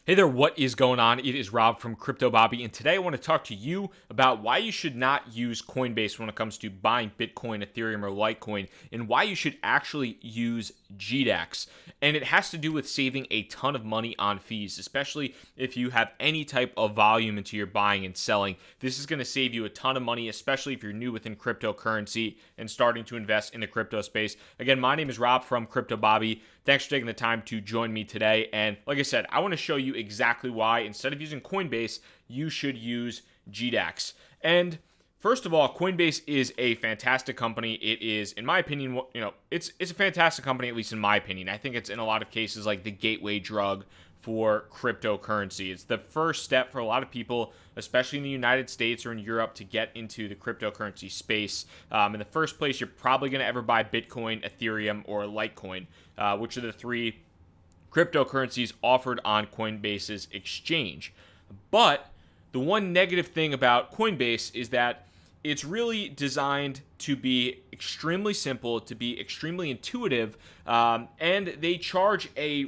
Hey there, what is going on? It is Rob from Crypto Bobby, and today I want to talk to you about why you should not use Coinbase when it comes to buying Bitcoin, Ethereum, or Litecoin, and why you should actually use GDAX. And it has to do with saving a ton of money on fees, especially if you have any type of volume into your buying and selling. This is going to save you a ton of money, especially if you're new within cryptocurrency and starting to invest in the crypto space. Again, my name is Rob from Crypto Bobby. Thanks for taking the time to join me today. And like I said, I want to show you exactly why instead of using Coinbase, you should use GDAX. And first of all, Coinbase is a fantastic company. It is, in my opinion, it's a fantastic company, at least in my opinion. I think it's in a lot of cases like the gateway drug for cryptocurrency. It's the first step for a lot of people, especially in the United States or in Europe, to get into the cryptocurrency space. In the first place, you're probably going to ever buy Bitcoin, Ethereum, or Litecoin, which are the three cryptocurrencies offered on Coinbase's exchange. But the one negative thing about Coinbase is that it's really designed to be extremely simple, to be extremely intuitive, and they charge a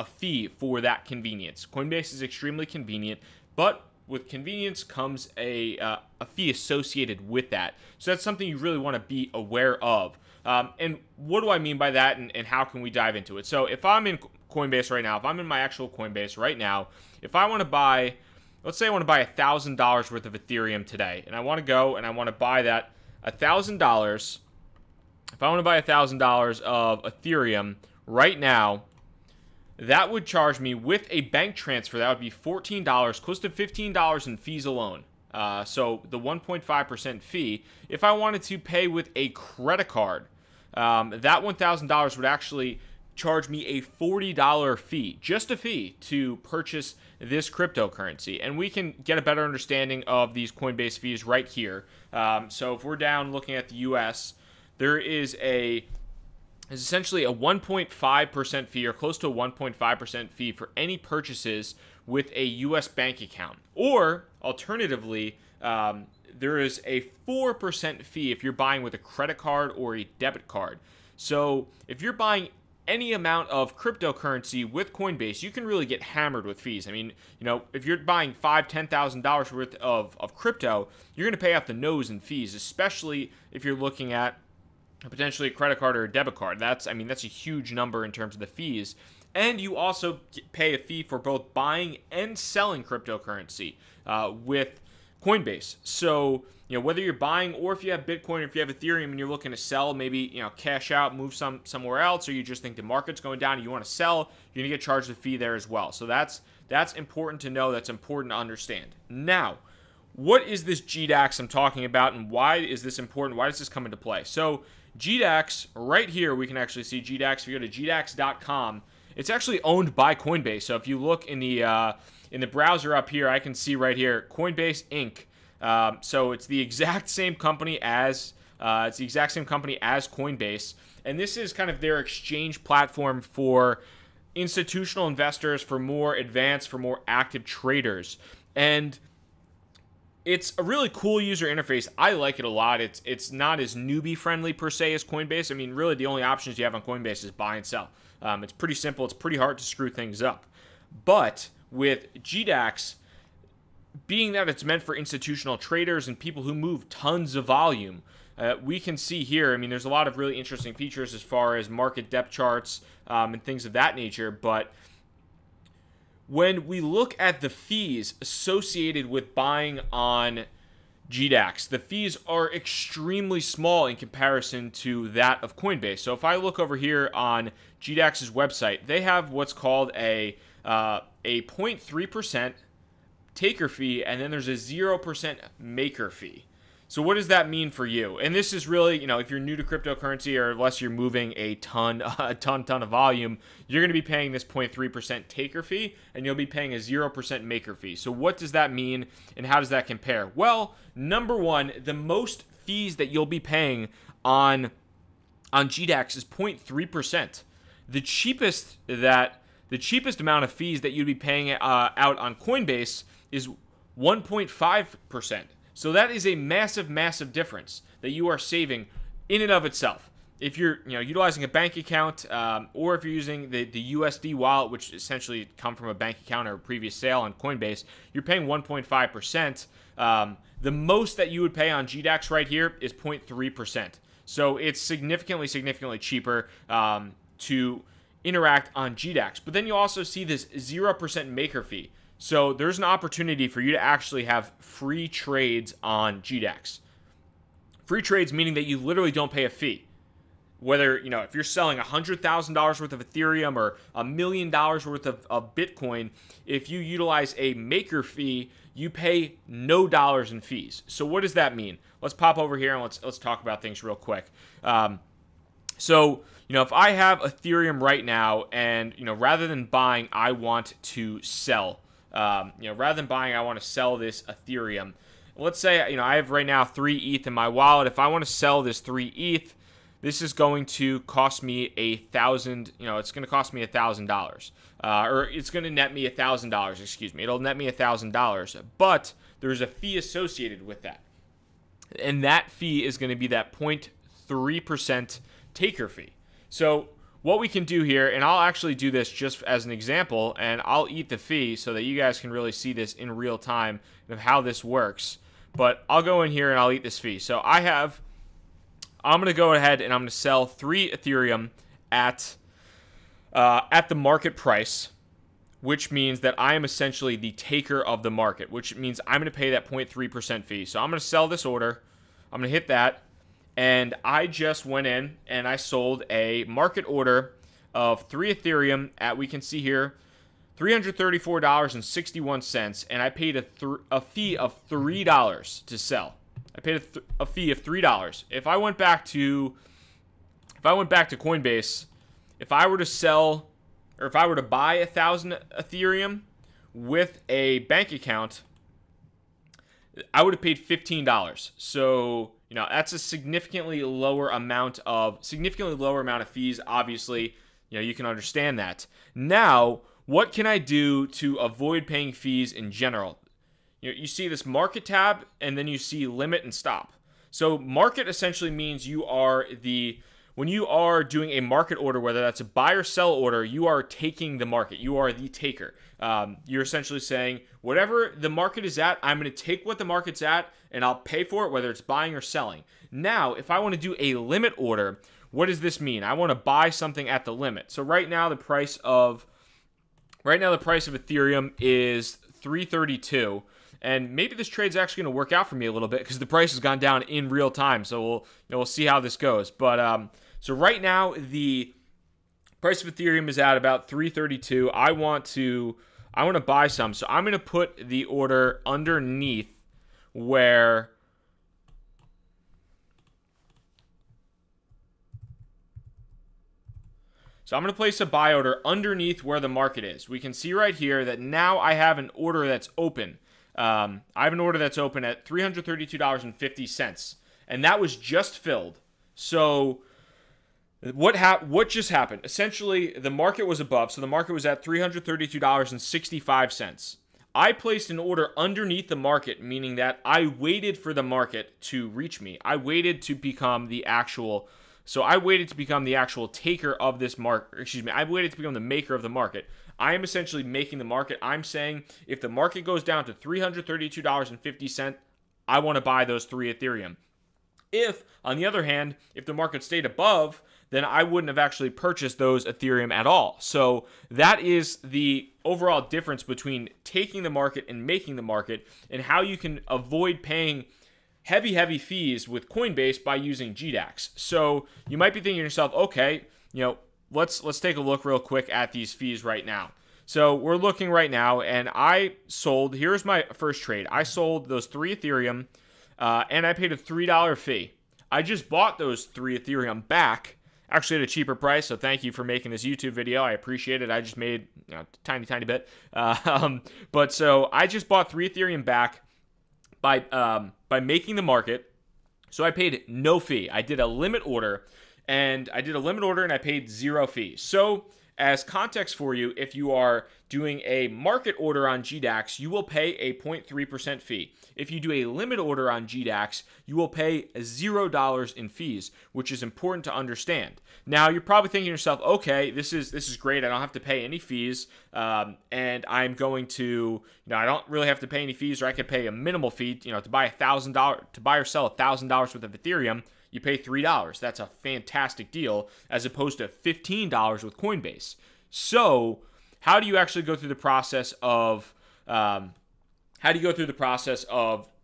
fee for that convenience. Coinbase is extremely convenient, but with convenience comes a fee associated with that. So that's something you really want to be aware of. And what do I mean by that, and how can we dive into it? So if I'm in Coinbase right now, if I'm in my actual Coinbase right now, if I want to buy, let's say I want to buy $1,000 worth of Ethereum today, and I want to go and I want to buy that $1,000. If I want to buy $1,000 of Ethereum right now, that would charge me with a bank transfer. That would be $14, close to $15 in fees alone. So the 1.5% fee. If I wanted to pay with a credit card, that $1,000 would actually charge me a $40 fee, just a fee, to purchase this cryptocurrency. And we can get a better understanding of these Coinbase fees right here. So if we're down looking at the US, there is essentially a 1.5% fee, or close to a 1.5% fee, for any purchases with a US bank account. Or alternatively, there is a 4% fee if you're buying with a credit card or a debit card. So if you're buying any amount of cryptocurrency with Coinbase, you can really get hammered with fees. I mean, if you're buying $5,000, $10,000 worth of crypto, you're going to pay out the nose in fees, especially if you're looking at potentially a credit card or a debit card. That's a huge number in terms of the fees. And you also pay a fee for both buying and selling cryptocurrency with Coinbase. So, whether you're buying, or if you have Bitcoin, or if you have Ethereum and you're looking to sell, maybe, cash out, move somewhere else, or you just think the market's going down and you want to sell, you're going to get charged a fee there as well. So that's important to know. That's important to understand. Now, what is this GDAX I'm talking about, and why is this important? Why does this come into play? So GDAX, right here, we can actually see GDAX. If you go to GDAX.com, it's actually owned by Coinbase. So if you look in the browser up here, I can see right here, Coinbase Inc. So it's the exact same company as Coinbase, and this is kind of their exchange platform for institutional investors, for more advanced, for more active traders. And it's a really cool user interface. I like it a lot. It's not as newbie friendly per se as Coinbase. I mean, really the only options you have on Coinbase is buy and sell. It's pretty simple. It's pretty hard to screw things up. But with GDAX, being that it's meant for institutional traders and people who move tons of volume, we can see here, I mean, there's a lot of really interesting features as far as market depth charts and things of that nature. But when we look at the fees associated with buying on GDAX, the fees are extremely small in comparison to that of Coinbase. So if I look over here on GDAX's website, they have what's called a 0.3% taker fee, and then there's a 0% maker fee. So what does that mean for you? And this is really, if you're new to cryptocurrency, or unless you're moving a ton of volume, you're going to be paying this 0.3% taker fee, and you'll be paying a 0% maker fee. So what does that mean, and how does that compare? Well, number one, the most fees that you'll be paying on GDAX is 0.3%. The cheapest amount of fees that you'd be paying out on Coinbase is 1.5%. So that is a massive, massive difference that you are saving in and of itself. if you're utilizing a bank account, or if you're using the USD wallet, which essentially come from a bank account or a previous sale on Coinbase, you're paying 1.5%. The most that you would pay on GDAX right here is 0.3%. So it's significantly cheaper to interact on GDAX. But then you also see this 0% maker fee. So there's an opportunity for you to actually have free trades on GDAX. Free trades meaning that you literally don't pay a fee. Whether, if you're selling $100,000 worth of Ethereum or $1 million worth of Bitcoin, if you utilize a maker fee, you pay no dollars in fees. So what does that mean? Let's pop over here and let's talk about things real quick. So if I have Ethereum right now and, rather than buying, I want to sell. Rather than buying, I want to sell this Ethereum. Let's say, I have right now 3 ETH in my wallet. If I want to sell this 3 ETH, this is going to cost me $1,000. It's going to cost me $1,000, or it's going to net me $1,000. Excuse me. It'll net me $1,000, but there's a fee associated with that, and that fee is going to be that 0.3% taker fee. So what we can do here, and I'll actually do this just as an example, and I'll eat the fee so that you guys can really see this in real time of how this works. But I'll go in here and I'll eat this fee. So I'm going to go ahead and I'm going to sell 3 Ethereum at the market price, which means that I am essentially the taker of the market, which means I'm going to pay that 0.3% fee. So I'm going to sell this order. I'm going to hit that. And I just went in and I sold a market order of 3 Ethereum at, we can see here, $334.61. And I paid a fee of $3 to sell. I paid a fee of $3. If I went back to Coinbase, if I were to sell, or if I were to buy 1,000 Ethereum with a bank account, I would have paid $15. So, that's a significantly lower amount of fees. Obviously, you can understand that. Now, what can I do to avoid paying fees in general? You see this market tab, and then you see limit and stop. So market essentially means when you are doing a market order, whether that's a buy or sell order, you are taking the market. You are the taker. You're essentially saying, whatever the market is at, I'm going to take what the market's at, and I'll pay for it, whether it's buying or selling. Now, if I want to do a limit order, what does this mean? I want to buy something at the limit. So right now the price of Ethereum is $332. And maybe this trade's actually going to work out for me a little bit because the price has gone down in real time. So we'll see how this goes. But so right now the price of Ethereum is at about $332. I want to buy some. So I'm going to put the order underneath where So I'm going to place a buy order underneath where the market is. We can see right here that now I have an order that's open. I have an order that's open at $332.50, and that was just filled. So what just happened? Essentially, the market was above, so the market was at $332.65. I placed an order underneath the market, meaning that I waited for the market to reach me. I waited to become the actual taker of this market. Excuse me, I waited to become the maker of the market. I am essentially making the market. I'm saying if the market goes down to $332.50, I want to buy those 3 Ethereum. If, on the other hand, if the market stayed above, then I wouldn't have actually purchased those Ethereum at all. So that is the overall difference between taking the market and making the market, and how you can avoid paying heavy fees with Coinbase by using GDAX. So you might be thinking to yourself, okay, let's take a look real quick at these fees right now. So we're looking right now, and I sold, here's my first trade. I sold those 3 Ethereum, and I paid a $3 fee. I just bought those 3 Ethereum back, actually at a cheaper price, so thank you for making this YouTube video. I appreciate it. I just made a tiny bit. But so I just bought 3 Ethereum back by making the market, so I paid no fee. I did a limit order, and I paid 0 fees. So as context for you, if you are doing a market order on GDAX, you will pay a 0.3% fee. If you do a limit order on GDAX, you will pay $0 in fees, which is important to understand. Now, you're probably thinking to yourself, okay, this is great. I don't have to pay any fees, and I'm going to, I don't really have to pay any fees, or I could pay a minimal fee, to buy to buy or sell $1,000 worth of Ethereum. You pay $3. That's a fantastic deal, as opposed to $15 with Coinbase. So, how do you actually go through the process of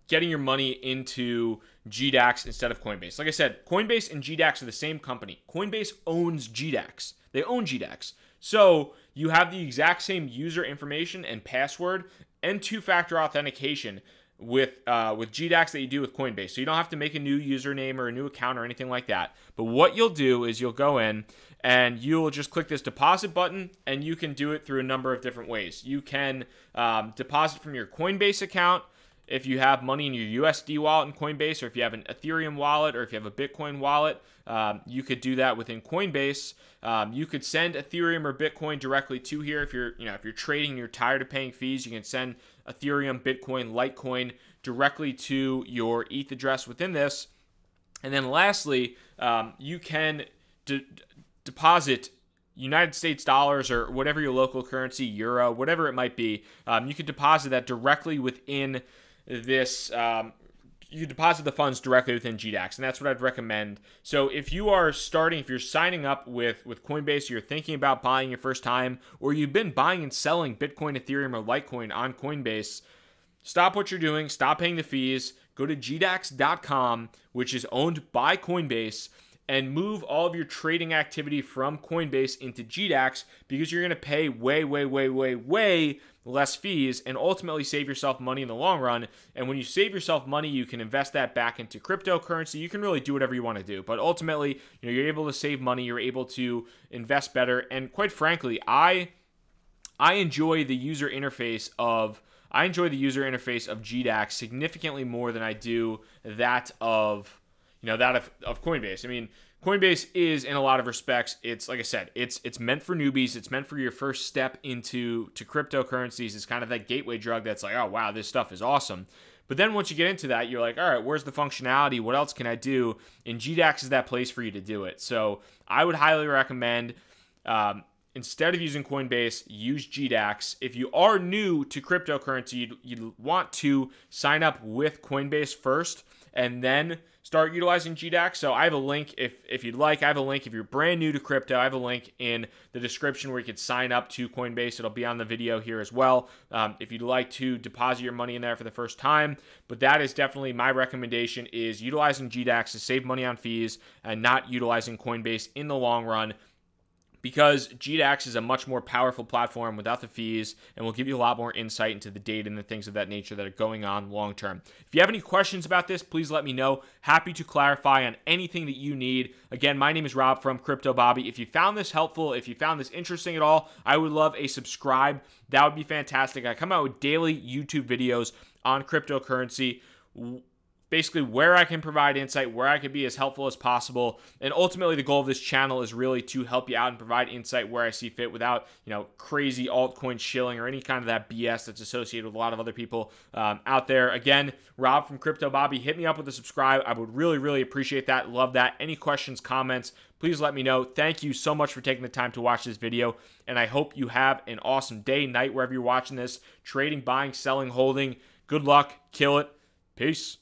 getting your money into GDAX instead of Coinbase? Like I said, Coinbase and GDAX are the same company. Coinbase owns GDAX. They own GDAX. So you have the exact same user information and password and two-factor authentication with GDAX that you do with Coinbase. So you don't have to make a new username or a new account or anything like that. But what you'll do is you'll go in and you'll just click this deposit button, and you can do it through a number of different ways. You can deposit from your Coinbase account if you have money in your USD wallet in Coinbase, or if you have an Ethereum wallet, or if you have a Bitcoin wallet. You could do that within Coinbase. You could send Ethereum or Bitcoin directly to here. If you're trading and you're tired of paying fees, you can send Ethereum, Bitcoin, Litecoin directly to your ETH address within this. And then lastly, you can deposit United States dollars or whatever your local currency, euro, whatever it might be. You can deposit that directly within this. You deposit the funds directly within GDAX, and that's what I'd recommend. So if you're signing up with Coinbase, you're thinking about buying your first time, or you've been buying and selling Bitcoin, Ethereum, or Litecoin on Coinbase, stop what you're doing, stop paying the fees, go to GDAX.com, which is owned by Coinbase, and move all of your trading activity from Coinbase into GDAX, because you're going to pay way less fees and ultimately save yourself money in the long run. And when you save yourself money, you can invest that back into cryptocurrency. You can really do whatever you want to do, but ultimately, you're able to save money, you're able to invest better. And quite frankly, I enjoy the user interface of GDAX significantly more than I do that of Coinbase. I mean, Coinbase is, in a lot of respects, it's like I said, it's meant for newbies. It's meant for your first step into cryptocurrencies. It's kind of that gateway drug that's like, oh wow, this stuff is awesome. But then once you get into that, you're like, all right, where's the functionality? What else can I do? And GDAX is that place for you to do it. So I would highly recommend, instead of using Coinbase, use GDAX. If you are new to cryptocurrency, you'd want to sign up with Coinbase first and then start utilizing GDAX. So I have a link if you'd like. I have a link if you're brand new to crypto. I have a link in the description where you can sign up to Coinbase. It'll be on the video here as well if you'd like to deposit your money in there for the first time. But that is definitely my recommendation, is utilizing GDAX to save money on fees and not utilizing Coinbase in the long run, because GDAX is a much more powerful platform without the fees and will give you a lot more insight into the data and the things of that nature that are going on long term. If you have any questions about this, please let me know. Happy to clarify on anything that you need. Again, my name is Rob from Crypto Bobby. If you found this helpful, if you found this interesting at all, I would love a subscribe. That would be fantastic. I come out with daily YouTube videos on cryptocurrency, basically where I can provide insight, where I can be as helpful as possible. And ultimately, the goal of this channel is really to help you out and provide insight where I see fit without, crazy altcoin shilling or any kind of that BS that's associated with a lot of other people out there. Again, Rob from Crypto Bobby, hit me up with a subscribe. I would really appreciate that. Love that. Any questions, comments, please let me know. Thank you so much for taking the time to watch this video, and I hope you have an awesome day, night, wherever you're watching this. Trading, buying, selling, holding. Good luck. Kill it. Peace.